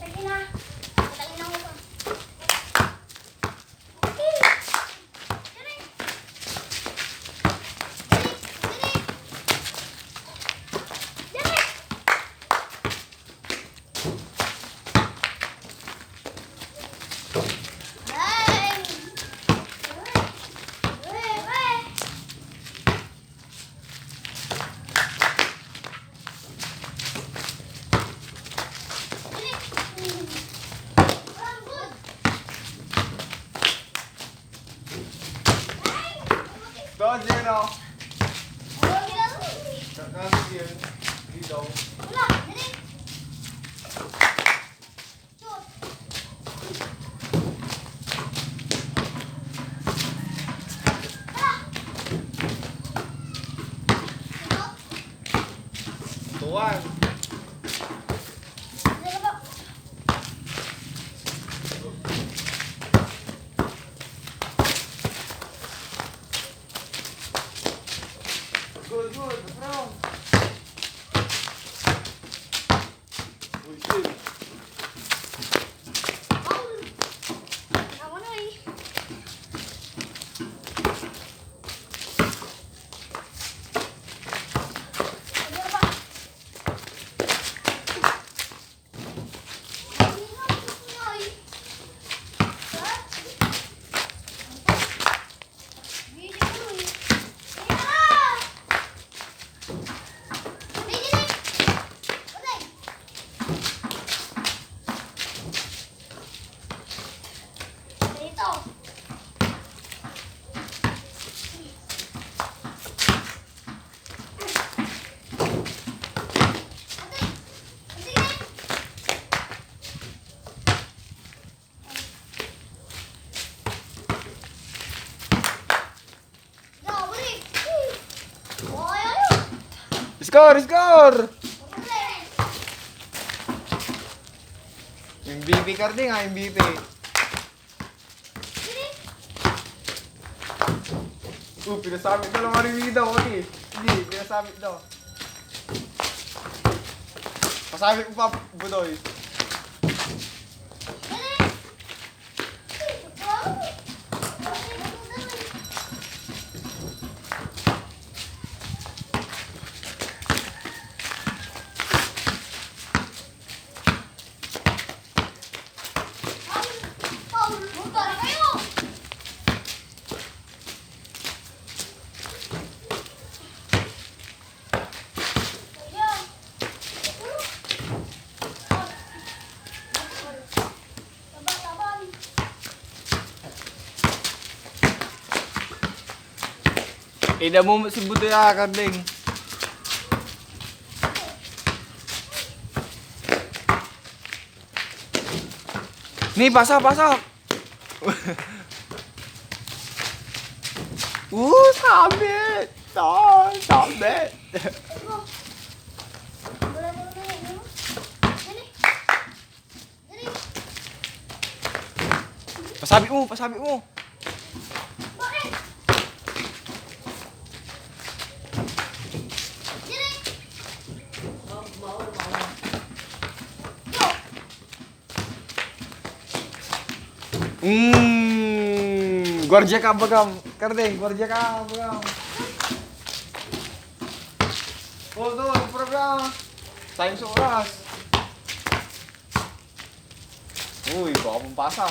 Sige na. Patayin na ako. Okay. Dali. Dali. Doon, Zeno. Oh, ginagawa. Kakasig yun. Dito. Wala, dali. Shoot. Wala. Shoot. Tuwan. Dali ba? Good, good. Bro. Uy, shit. Foul. Ako na eh. Dali ba? Ay, ay. Ha? Bili ko eh. Bili ka na! Bili! Patay! Dito. Patay! Patay! Yo, balik! Oh, ayaw! Score, score! Balik! MVP Carding ha, MVP. Balik! Pinasabit na lang marimili daw, Oli. Hindi, pinasabit daw. Pasabit mo pa, Budoy. Balik! Wow! Paul, punta na kayo! Ayan. Laban. Ida mo si Budoy ha, Carding. Ni, pasok, pasok! Sabit! Sabit! Pasabit mo, pasabit mo! Bakit? Dili! Yo! Guardia ka bagam. Carding, guardia ka bagam. Oh, doon, program. Time sa oras. Uy, baka pong pasa.